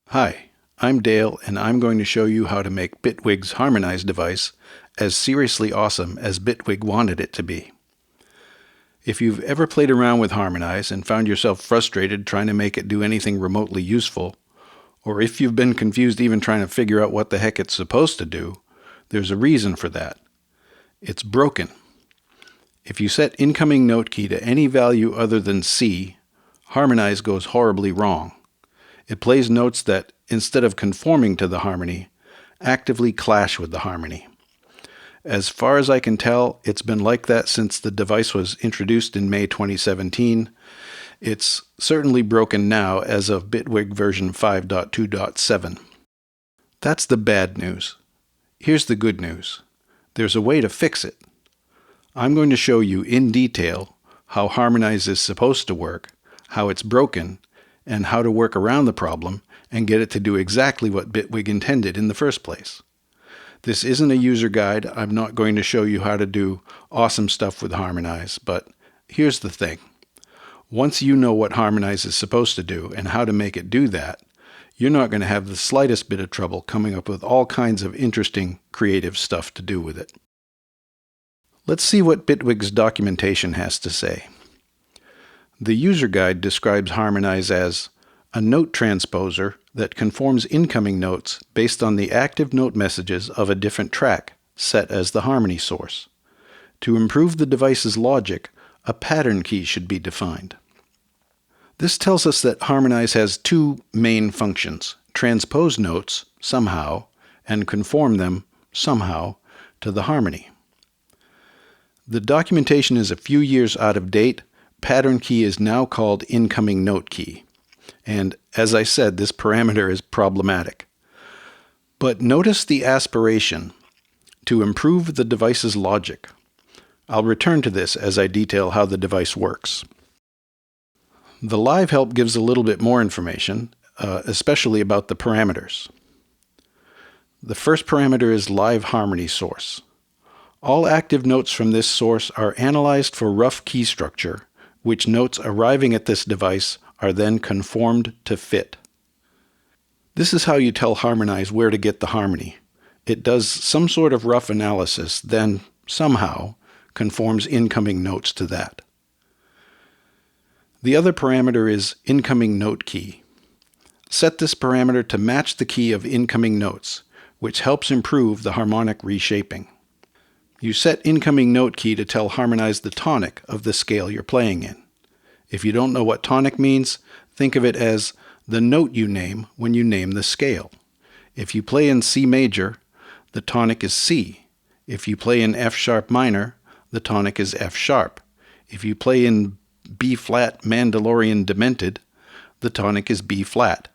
Hi, I'm Dale, and I'm going to show you how to make Bitwig's Harmonize device as seriously awesome as Bitwig wanted it to be. If you've ever played around with Harmonize and found yourself frustrated trying to make it do anything remotely useful, or if you've been confused even trying to figure out what the heck it's supposed to do, there's a reason for that. It's broken. If you set incoming note key to any value other than C, Harmonize goes horribly wrong. It plays notes that, instead of conforming to the harmony, actively clash with the harmony. As far as I can tell, it's been like that since the device was introduced in May 2017. It's certainly broken now as of Bitwig version 5.2.7. That's the bad news. Here's the good news. There's a way to fix it. I'm going to show you in detail how Harmonize is supposed to work, how it's broken, and how to work around the problem and get it to do exactly what Bitwig intended in the first place. This isn't a user guide. I'm not going to show you how to do awesome stuff with Harmonize, but here's the thing. Once you know what Harmonize is supposed to do and how to make it do that, you're not going to have the slightest bit of trouble coming up with all kinds of interesting, creative stuff to do with it. Let's see what Bitwig's documentation has to say. The user guide describes Harmonize as a note transposer that conforms incoming notes based on the active note messages of a different track, set as the harmony source. To improve the device's logic, a pattern key should be defined. This tells us that Harmonize has two main functions: transpose notes, somehow, and conform them, somehow, to the harmony. The documentation is a few years out of date. Pattern key is now called incoming note key. And as I said, this parameter is problematic. But notice the aspiration to improve the device's logic. I'll return to this as I detail how the device works. The live help gives a little bit more information, especially about the parameters. The first parameter is live harmony source. All active notes from this source are analyzed for rough key structure, which notes arriving at this device are then conformed to fit. This is how you tell Harmonize where to get the harmony. It does some sort of rough analysis, then somehow conforms incoming notes to that. The other parameter is incoming note key. Set this parameter to match the key of incoming notes, which helps improve the harmonic reshaping. You set incoming note key to tell Harmonize the tonic of the scale you're playing in. If you don't know what tonic means, think of it as the note you name when you name the scale. If you play in C major, the tonic is C. If you play in F sharp minor, the tonic is F sharp. If you play in B flat Mandalorian demented, the tonic is B flat.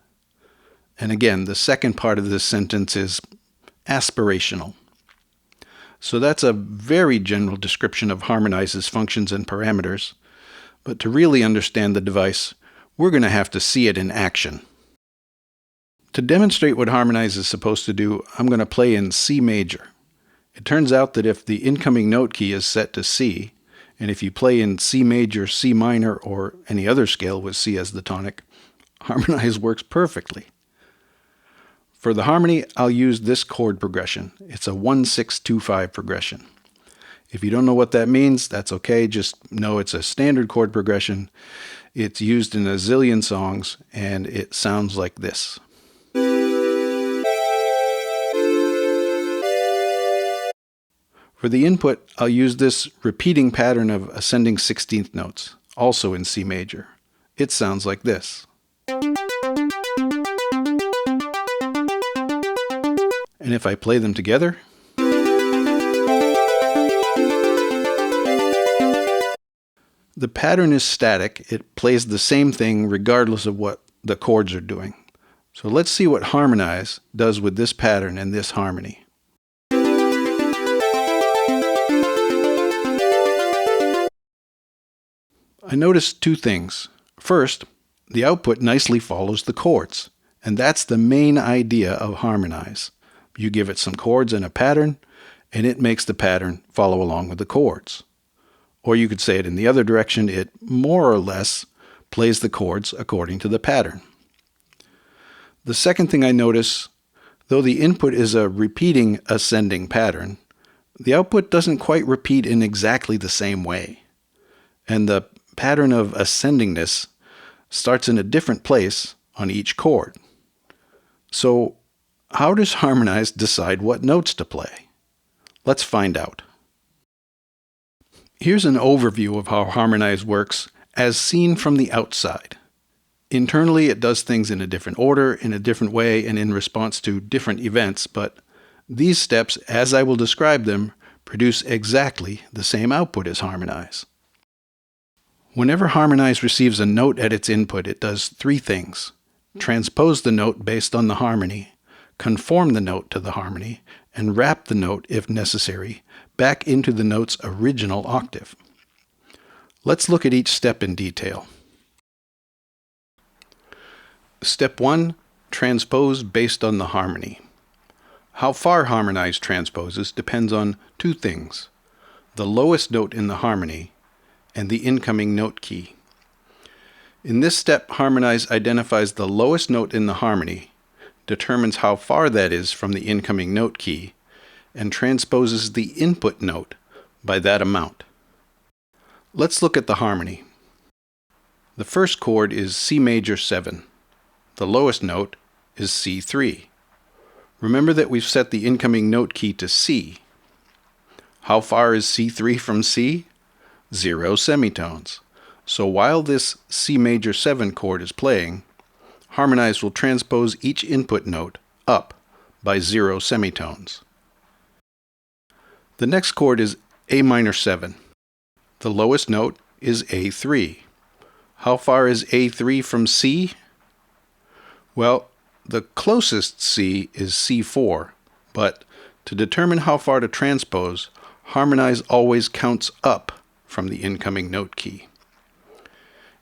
And again, the second part of this sentence is aspirational. So that's a very general description of Harmonize's functions and parameters. But to really understand the device, we're going to have to see it in action. To demonstrate what Harmonize is supposed to do, I'm going to play in C major. It turns out that if the incoming note key is set to C, and if you play in C major, C minor, or any other scale with C as the tonic, Harmonize works perfectly. For the harmony, I'll use this chord progression. It's a 1-6-2-5 progression. If you don't know what that means, that's okay. Just know it's a standard chord progression. It's used in a zillion songs, and it sounds like this. For the input, I'll use this repeating pattern of ascending 16th notes, also in C major. It sounds like this. And if I play them together, the pattern is static. It plays the same thing regardless of what the chords are doing. So let's see what Harmonize does with this pattern and this harmony. I noticed two things. First, the output nicely follows the chords, and that's the main idea of Harmonize. You give it some chords and a pattern, and it makes the pattern follow along with the chords. Or you could say it in the other direction, it more or less plays the chords according to the pattern. The second thing I notice, though the input is a repeating ascending pattern, the output doesn't quite repeat in exactly the same way. And the pattern of ascendingness starts in a different place on each chord. So, how does Harmonize decide what notes to play? Let's find out. Here's an overview of how Harmonize works as seen from the outside. Internally, it does things in a different order, in a different way, and in response to different events, but these steps, as I will describe them, produce exactly the same output as Harmonize. Whenever Harmonize receives a note at its input, it does three things: transpose the note based on the harmony, conform the note to the harmony, and wrap the note, if necessary, back into the note's original octave. Let's look at each step in detail. Step 1. Transpose based on the harmony. How far Harmonize transposes depends on two things: the lowest note in the harmony and the incoming note key. In this step, Harmonize identifies the lowest note in the harmony, determines how far that is from the incoming note key, and transposes the input note by that amount. Let's look at the harmony. The first chord is C major 7. The lowest note is C3. Remember that we've set the incoming note key to C. How far is C3 from C? 0 semitones. So while this C major 7 chord is playing, Harmonize will transpose each input note up by 0 semitones. The next chord is A minor 7. The lowest note is A3. How far is A3 from C? Well, the closest C is C4, but to determine how far to transpose, Harmonize always counts up from the incoming note key.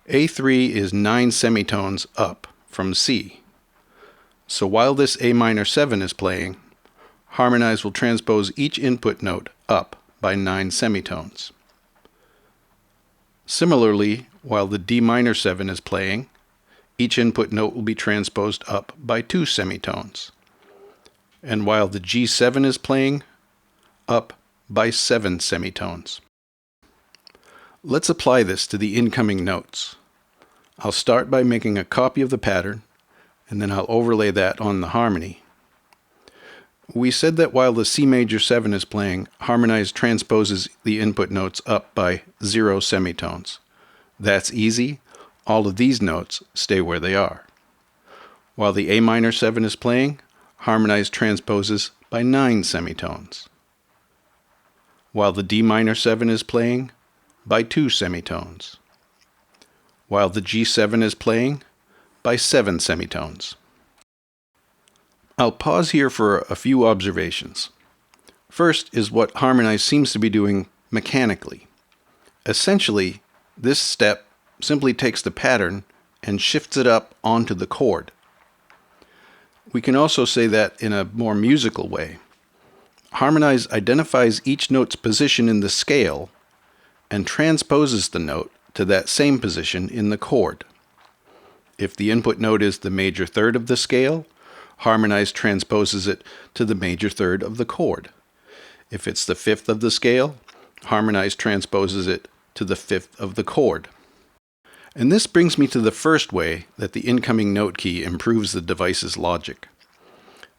A3 is 9 semitones up from C. So while this A minor 7 is playing, Harmonize will transpose each input note up by 9 semitones. Similarly, while the D minor 7 is playing, each input note will be transposed up by 2 semitones. And while the G7 is playing, up by 7 semitones. Let's apply this to the incoming notes. I'll start by making a copy of the pattern, and then I'll overlay that on the harmony. We said that while the C major 7 is playing, Harmonize transposes the input notes up by 0 semitones. That's easy. All of these notes stay where they are. While the A minor 7 is playing, Harmonize transposes by 9 semitones. While the D minor 7 is playing, by 2 semitones. While the G7 is playing, by 7 semitones. I'll pause here for a few observations. First is what Harmonize seems to be doing mechanically. Essentially, this step simply takes the pattern and shifts it up onto the chord. We can also say that in a more musical way. Harmonize identifies each note's position in the scale and transposes the note to that same position in the chord. If the input note is the major third of the scale, Harmonize transposes it to the major third of the chord. If it's the fifth of the scale, Harmonize transposes it to the fifth of the chord. And this brings me to the first way that the incoming note key improves the device's logic.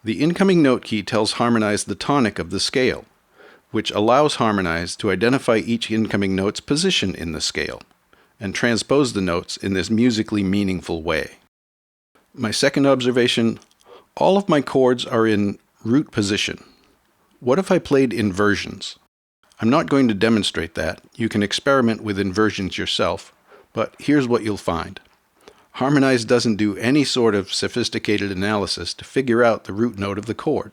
The incoming note key tells Harmonize the tonic of the scale, which allows Harmonize to identify each incoming note's position in the scale, and transpose the notes in this musically meaningful way. My second observation: all of my chords are in root position. What if I played inversions? I'm not going to demonstrate that. You can experiment with inversions yourself, but here's what you'll find. Harmonize doesn't do any sort of sophisticated analysis to figure out the root note of the chord.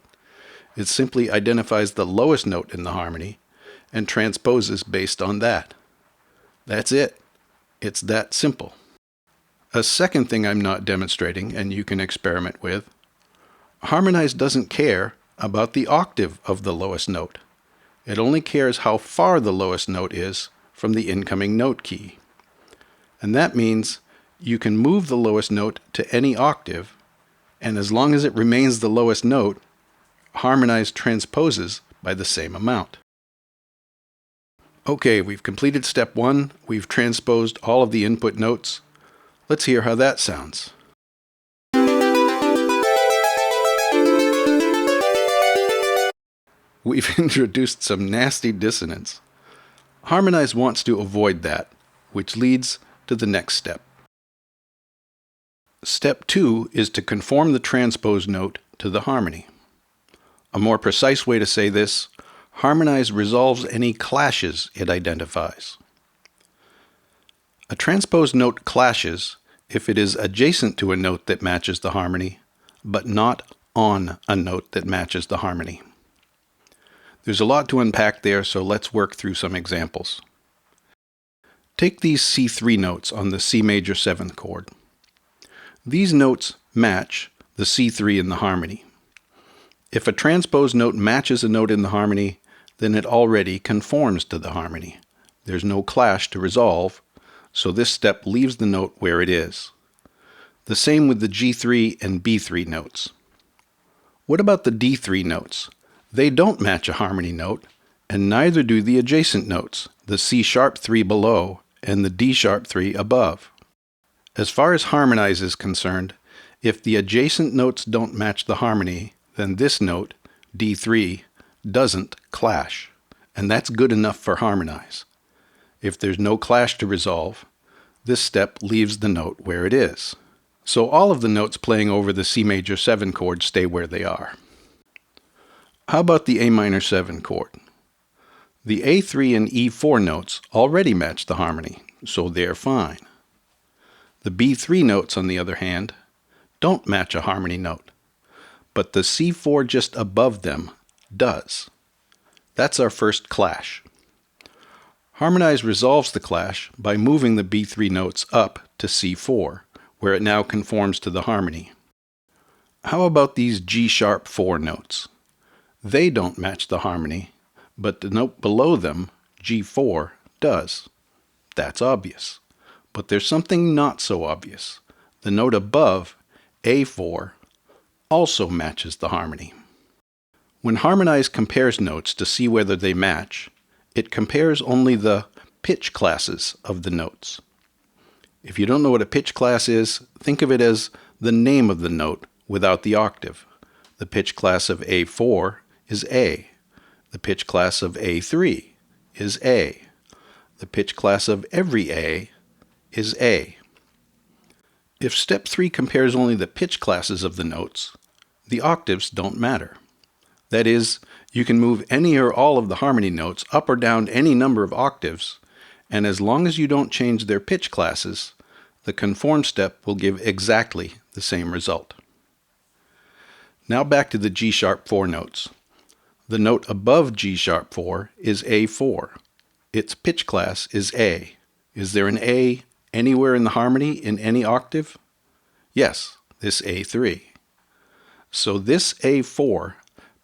It simply identifies the lowest note in the harmony and transposes based on that. That's it. It's that simple. A second thing I'm not demonstrating, and you can experiment with: Harmonize doesn't care about the octave of the lowest note. It only cares how far the lowest note is from the incoming note key. And that means you can move the lowest note to any octave And as long as it remains the lowest note, Harmonize transposes by the same amount. Okay, we've completed step 1. We've transposed all of the input notes. Let's hear how that sounds. We've introduced some nasty dissonance. Harmonize wants to avoid that, which leads to the next step. Step 2 is to conform the transpose note to the harmony. A more precise way to say this, Harmonize resolves any clashes it identifies. A transpose note clashes if it is adjacent to a note that matches the harmony, but not on a note that matches the harmony. There's a lot to unpack there, so let's work through some examples. Take these C3 notes on the C major 7th chord. These notes match the C3 in the harmony. If a transpose note matches a note in the harmony, then it already conforms to the harmony. There's no clash to resolve, so this step leaves the note where it is. The same with the G3 and B3 notes. What about the D3 notes? They don't match a harmony note, and neither do the adjacent notes, the C-sharp 3 below and the D-sharp 3 above. As far as Harmonize is concerned, if the adjacent notes don't match the harmony, then this note, D3, doesn't clash, and that's good enough for Harmonize. If there's no clash to resolve, this step leaves the note where it is. So all of the notes playing over the C major 7 chord stay where they are. How about the A minor 7 chord? The A3 and E4 notes already match the harmony, so they're fine. The B3 notes, on the other hand, don't match a harmony note, but the C4 just above them does. That's our first clash. Harmonize resolves the clash by moving the B3 notes up to C4, where it now conforms to the harmony. How about these G-sharp 4 notes? They don't match the harmony, but the note below them, G4, does. That's obvious. But there's something not so obvious. The note above, A4, also matches the harmony. When Harmonize compares notes to see whether they match, it compares only the pitch classes of the notes. If you don't know what a pitch class is, think of it as the name of the note without the octave. The pitch class of A4 is A. The pitch class of A3 is A. The pitch class of every A is A. If step 3 compares only the pitch classes of the notes, the octaves don't matter. That is, you can move any or all of the harmony notes up or down any number of octaves, and as long as you don't change their pitch classes, the conform step will give exactly the same result. Now back to the G-sharp 4 notes. The note above G-sharp 4 is A4. Its pitch class is A. Is there an A anywhere in the harmony in any octave? Yes, this A3. So this A4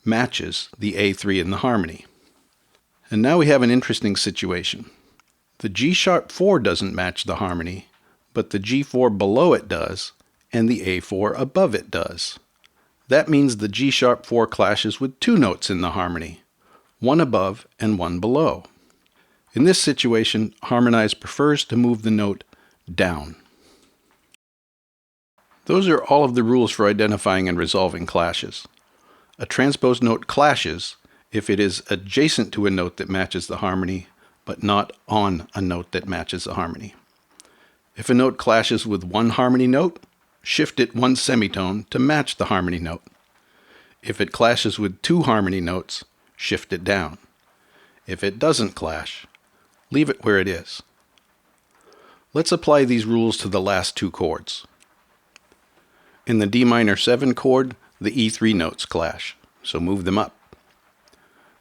matches the A3 in the harmony. And now we have an interesting situation. The G-sharp 4 doesn't match the harmony, but the G4 below it does, and the A4 above it does. That means the G-sharp 4 clashes with two notes in the harmony, one above and one below. In this situation, Harmonize prefers to move the note down. Those are all of the rules for identifying and resolving clashes. A transpose note clashes if it is adjacent to a note that matches the harmony, but not on a note that matches the harmony. If a note clashes with one harmony note, shift it one semitone to match the harmony note. If it clashes with two harmony notes, shift it down. If it doesn't clash, leave it where it is. Let's apply these rules to the last two chords. In the D minor 7 chord, the E3 notes clash, so move them up.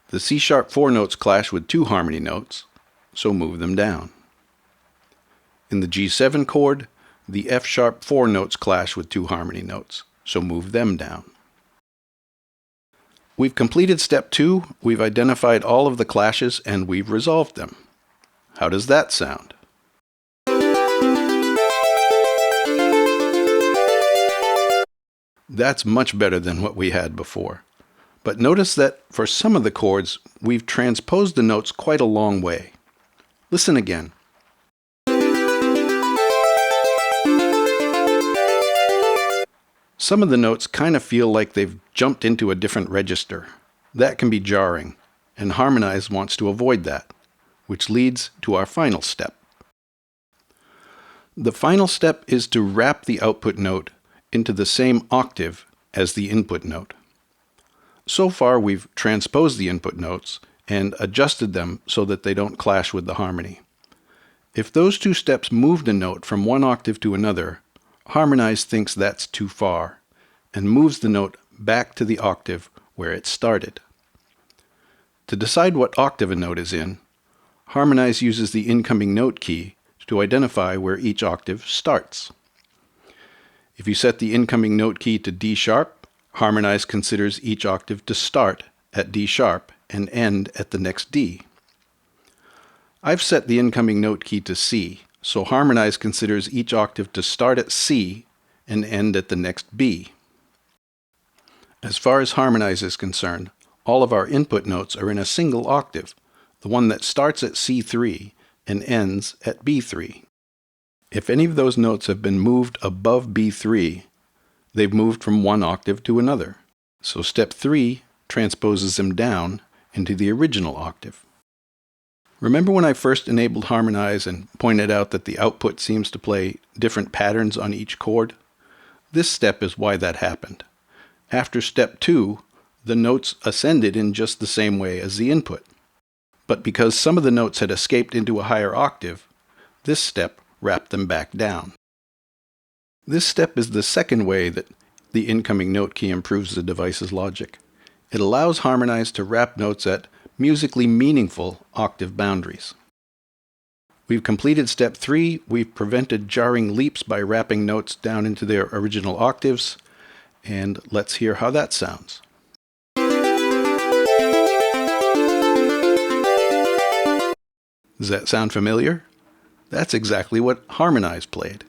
The C-sharp 4 notes clash with two harmony notes, so move them down. In the G7 chord, the F-sharp 4 notes clash with two harmony notes, so move them down. We've completed step 2, we've identified all of the clashes, and we've resolved them. How does that sound? That's much better than what we had before. But notice that for some of the chords, we've transposed the notes quite a long way. Listen again. Some of the notes kind of feel like they've jumped into a different register. That can be jarring, and Harmonize wants to avoid that, which leads to our final step. The final step is to wrap the output note into the same octave as the input note. So far, we've transposed the input notes and adjusted them so that they don't clash with the harmony. If those two steps move the note from one octave to another, Harmonize thinks that's too far and moves the note back to the octave where it started. To decide what octave a note is in, Harmonize uses the incoming note key to identify where each octave starts. If you set the incoming note key to D sharp, Harmonize considers each octave to start at D sharp and end at the next D. I've set the incoming note key to C, so Harmonize considers each octave to start at C and end at the next B. As far as Harmonize is concerned, all of our input notes are in a single octave, the one that starts at C3 and ends at B3. If any of those notes have been moved above B3, they've moved from one octave to another. So step 3 transposes them down into the original octave. Remember when I first enabled Harmonize and pointed out that the output seems to play different patterns on each chord? This step is why that happened. After step 2, the notes ascended in just the same way as the input. But because some of the notes had escaped into a higher octave, this step wrapped them back down. This step is the second way that the incoming note key improves the device's logic. It allows Harmonize to wrap notes at musically meaningful octave boundaries. We've completed step 3. We've prevented jarring leaps by wrapping notes down into their original octaves, and let's hear how that sounds. Does that sound familiar? That's exactly what Harmonize played.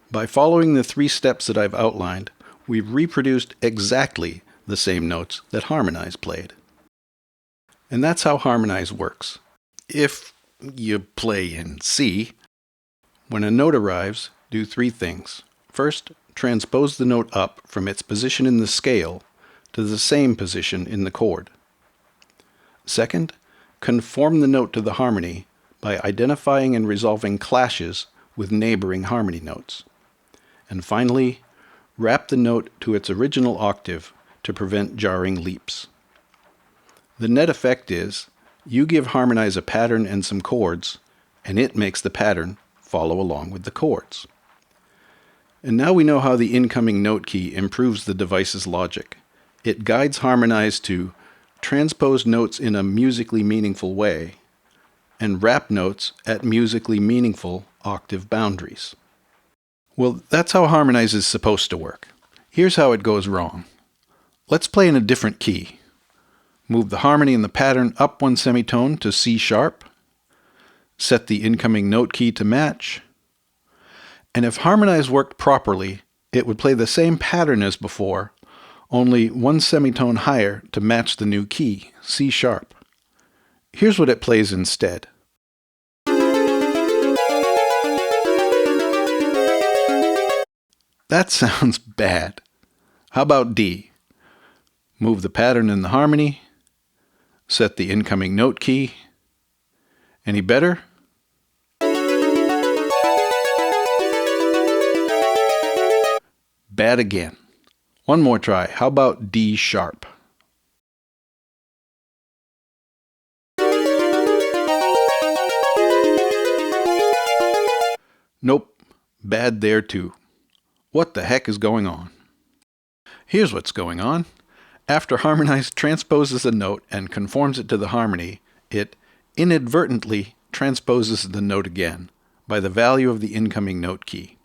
By following the 3 steps that I've outlined, we've reproduced exactly the same notes that Harmonize played. And that's how Harmonize works. If you play in C, when a note arrives, do 3 things. First, transpose the note up from its position in the scale to the same position in the chord. Second, conform the note to the harmony by identifying and resolving clashes with neighboring harmony notes. And finally, wrap the note to its original octave to prevent jarring leaps. The net effect is, you give Harmonize a pattern and some chords, and it makes the pattern follow along with the chords. And now we know how the incoming note key improves the device's logic. It guides Harmonize to transpose notes in a musically meaningful way, and wrap notes at musically meaningful octave boundaries. Well, that's how Harmonize is supposed to work. Here's how it goes wrong. Let's play in a different key. Move the harmony and the pattern up 1 semitone to C sharp. Set the incoming note key to match. And if Harmonize worked properly, it would play the same pattern as before, only 1 semitone higher to match the new key, C sharp. Here's what it plays instead. That sounds bad. How about D? Move the pattern and the harmony. Set the incoming note key. Any better? Bad again. One more try. How about D sharp? Nope. Bad there too. What the heck is going on? Here's what's going on. After Harmonize transposes a note and conforms it to the harmony, it inadvertently transposes the note again by the value of the incoming note key.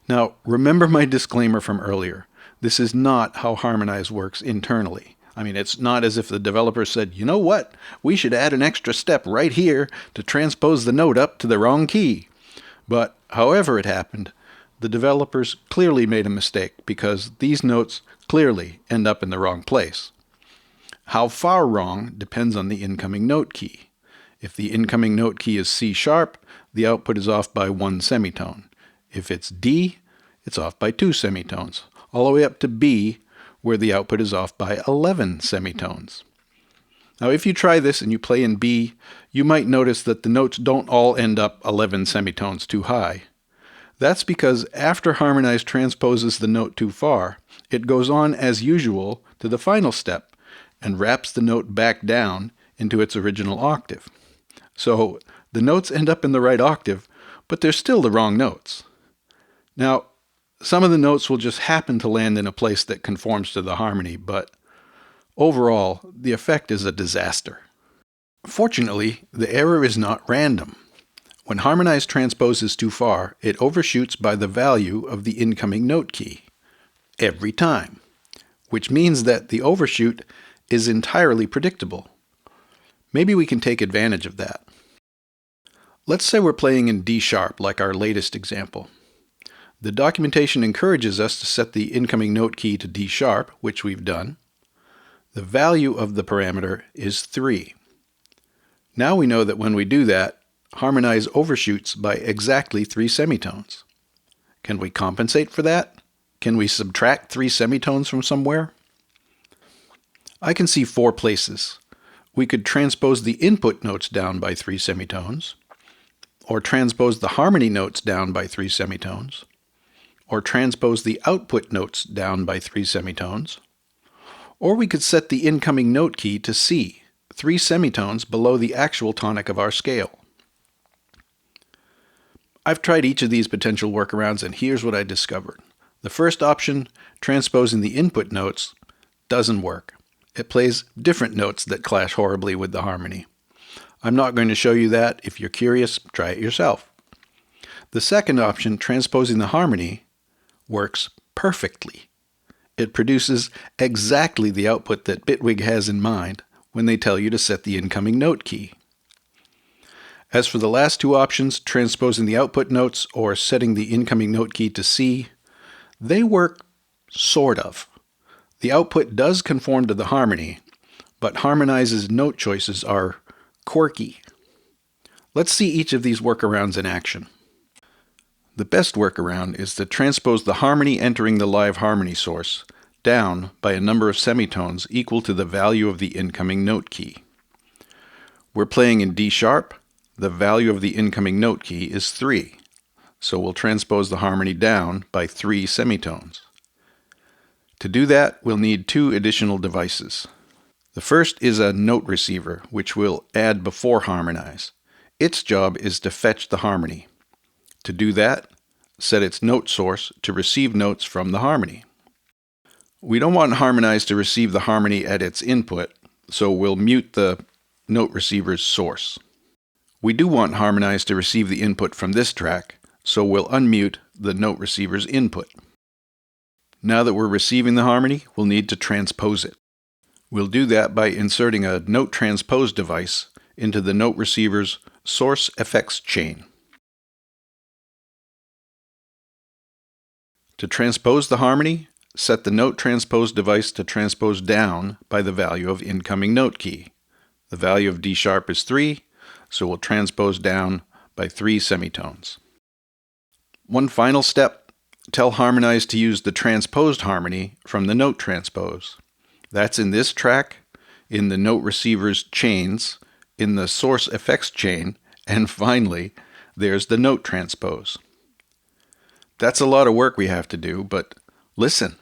Now, remember my disclaimer from earlier. This is not how Harmonize works internally. I mean, it's not as if the developer said, you know what, we should add an extra step right here to transpose the note up to the wrong key. But however it happened, the developers clearly made a mistake because these notes clearly end up in the wrong place. How far wrong depends on the incoming note key. If the incoming note key is C sharp, the output is off by 1 semitone. If it's D, it's off by 2 semitones, all the way up to B, where the output is off by 11 semitones. Now, if you try this and you play in B, you might notice that the notes don't all end up 11 semitones too high. That's because after Harmonize transposes the note too far, it goes on as usual to the final step and wraps the note back down into its original octave. So the notes end up in the right octave, but they're still the wrong notes. Now, some of the notes will just happen to land in a place that conforms to the harmony, but overall, the effect is a disaster. Fortunately, the error is not random. When Harmonize transposes too far, it overshoots by the value of the incoming note key every time, which means that the overshoot is entirely predictable. Maybe we can take advantage of that. Let's say we're playing in D sharp, like our latest example. The documentation encourages us to set the incoming note key to D sharp, which we've done. The value of the parameter is 3. Now we know that when we do that, Harmonize overshoots by exactly 3 semitones. Can we compensate for that? Can we subtract 3 semitones from somewhere? I can see 4 places. We could transpose the input notes down by 3 semitones, or transpose the harmony notes down by 3 semitones, or transpose the output notes down by 3 semitones, or we could set the incoming note key to C, 3 semitones below the actual tonic of our scale. I've tried each of these potential workarounds, and here's what I discovered. The first option, transposing the input notes, doesn't work. It plays different notes that clash horribly with the harmony. I'm not going to show you that. If you're curious, try it yourself. The second option, transposing the harmony, works perfectly. It produces exactly the output that Bitwig has in mind when they tell you to set the incoming note key. As for the last 2 options, transposing the output notes or setting the incoming note key to C, they work sort of. The output does conform to the harmony, but Harmonize's note choices are quirky. Let's see each of these workarounds in action. The best workaround is to transpose the harmony entering the live harmony source down by a number of semitones equal to the value of the incoming note key. We're playing in D sharp. The value of the incoming note key is 3, so we'll transpose the harmony down by 3 semitones. To do that, we'll need 2 additional devices. The first is a note receiver, which we'll add before Harmonize. Its job is to fetch the harmony. To do that, set its note source to receive notes from the harmony. We don't want Harmonize to receive the harmony at its input, so we'll mute the note receiver's source. We do want Harmonize to receive the input from this track, so we'll unmute the note receiver's input. Now that we're receiving the harmony, we'll need to transpose it. We'll do that by inserting a note transpose device into the note receiver's source effects chain. To transpose the harmony, set the note transpose device to transpose down by the value of incoming note key. The value of D sharp is 3, so we'll transpose down by 3 semitones. One final step, tell Harmonize to use the transposed harmony from the note transpose. That's in this track, in the note receiver's chains, in the source effects chain, and finally, there's the note transpose. That's a lot of work we have to do, but listen.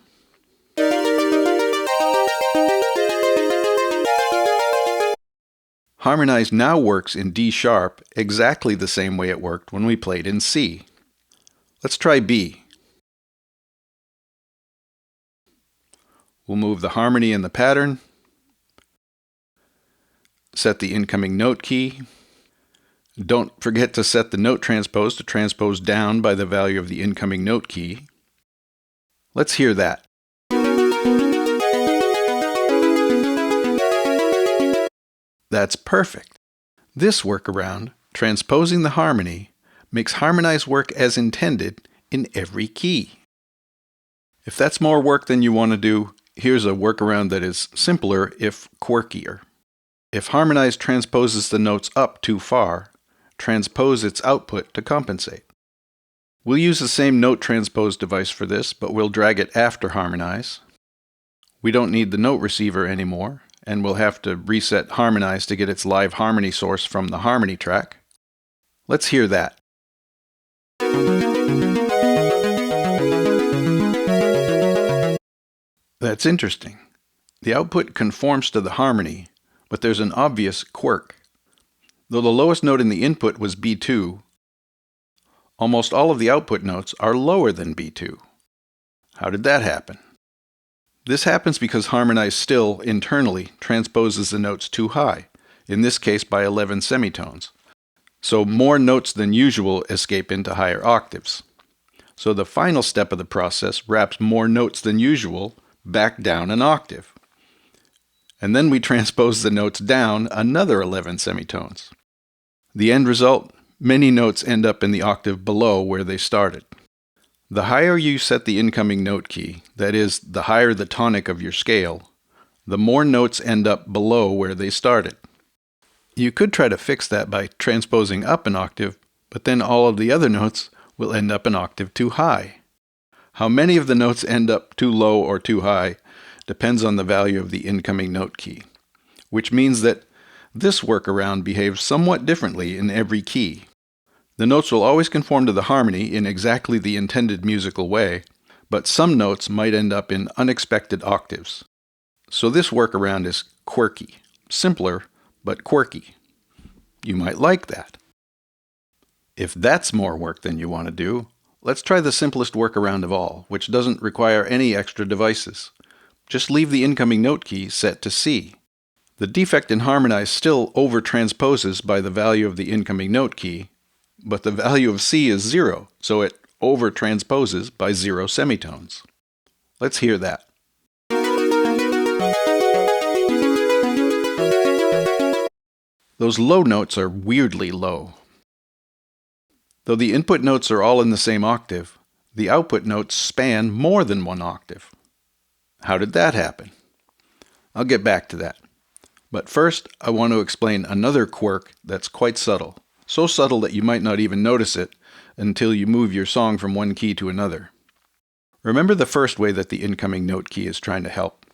Harmonize now works in D sharp exactly the same way it worked when we played in C. Let's try B. We'll move the harmony in the pattern, set the incoming note key. Don't forget to set the note transpose to transpose down by the value of the incoming note key. Let's hear that. That's perfect. This workaround, transposing the harmony, makes Harmonize work as intended in every key. If that's more work than you want to do, here's a workaround that is simpler if quirkier. If Harmonize transposes the notes up too far, transpose its output to compensate. We'll use the same note transpose device for this, but we'll drag it after Harmonize. We don't need the note receiver anymore, and we'll have to reset Harmonize to get its live harmony source from the harmony track. Let's hear that. That's interesting. The output conforms to the harmony, but there's an obvious quirk. Though the lowest note in the input was B2, almost all of the output notes are lower than B2. How did that happen? This happens because Harmonize still, internally, transposes the notes too high, in this case by 11 semitones. So more notes than usual escape into higher octaves. So the final step of the process wraps more notes than usual back down an octave. And then we transpose the notes down another 11 semitones. The end result? Many notes end up in the octave below where they started. The higher you set the incoming note key, that is, the higher the tonic of your scale, the more notes end up below where they started. You could try to fix that by transposing up an octave, but then all of the other notes will end up an octave too high. How many of the notes end up too low or too high depends on the value of the incoming note key, which means that this workaround behaves somewhat differently in every key. The notes will always conform to the harmony in exactly the intended musical way, but some notes might end up in unexpected octaves. So this workaround is quirky, simpler, but quirky. You might like that. If that's more work than you want to do, let's try the simplest workaround of all, which doesn't require any extra devices. Just leave the incoming note key set to C. The defect in Harmonize still over-transposes by the value of the incoming note key, but the value of C is 0, so it over-transposes by 0 semitones. Let's hear that. Those low notes are weirdly low. Though the input notes are all in the same octave, the output notes span more than one octave. How did that happen? I'll get back to that. But first, I want to explain another quirk that's quite subtle. So subtle that you might not even notice it until you move your song from one key to another. Remember the first way that the incoming note key is trying to help.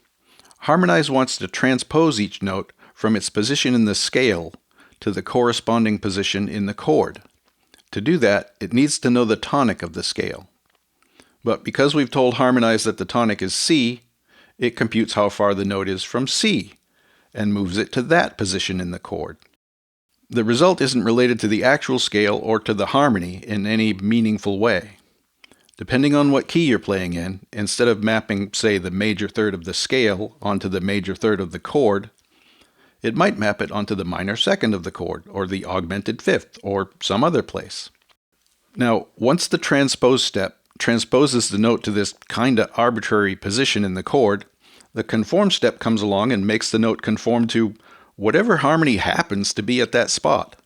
Harmonize wants to transpose each note from its position in the scale to the corresponding position in the chord. To do that, it needs to know the tonic of the scale. But because we've told Harmonize that the tonic is C, it computes how far the note is from C and moves it to that position in the chord. The result isn't related to the actual scale or to the harmony in any meaningful way. Depending on what key you're playing in, instead of mapping, say, the major third of the scale onto the major third of the chord, it might map it onto the minor second of the chord, or the augmented fifth, or some other place. Now, once the transpose step transposes the note to this kinda arbitrary position in the chord, the conform step comes along and makes the note conform to whatever harmony happens to be at that spot.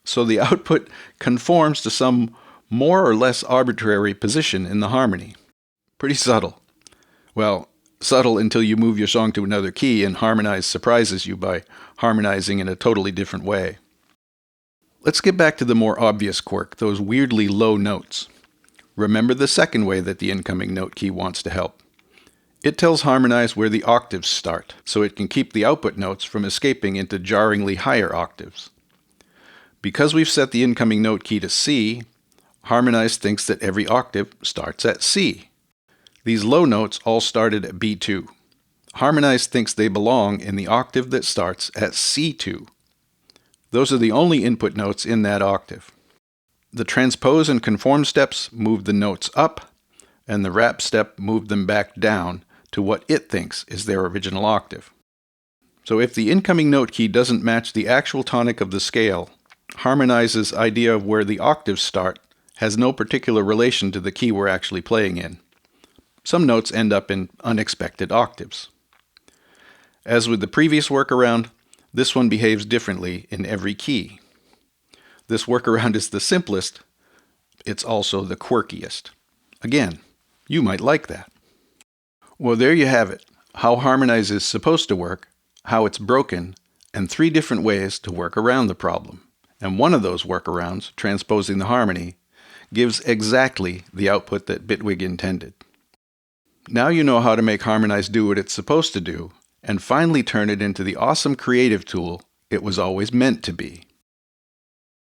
So the output conforms to some more or less arbitrary position in the harmony. Pretty subtle. Well, subtle until you move your song to another key and Harmonize surprises you by harmonizing in a totally different way. Let's get back to the more obvious quirk, those weirdly low notes. Remember the second way that the incoming note key wants to help. It tells Harmonize where the octaves start, so it can keep the output notes from escaping into jarringly higher octaves. Because we've set the incoming note key to C, Harmonize thinks that every octave starts at C. These low notes all started at B2. Harmonize thinks they belong in the octave that starts at C2. Those are the only input notes in that octave. The transpose and conform steps move the notes up, and the wrap step moved them back down to what it thinks is their original octave. So if the incoming note key doesn't match the actual tonic of the scale, Harmonize's idea of where the octaves start has no particular relation to the key we're actually playing in. Some notes end up in unexpected octaves. As with the previous workaround, this one behaves differently in every key. This workaround is the simplest it's also the quirkiest. Again, you might like that. Well, there you have it. How Harmonize is supposed to work, how it's broken, and 3 different ways to work around the problem. And one of those workarounds, transposing the harmony, gives exactly the output that Bitwig intended. Now you know how to make Harmonize do what it's supposed to do, and finally turn it into the awesome creative tool it was always meant to be.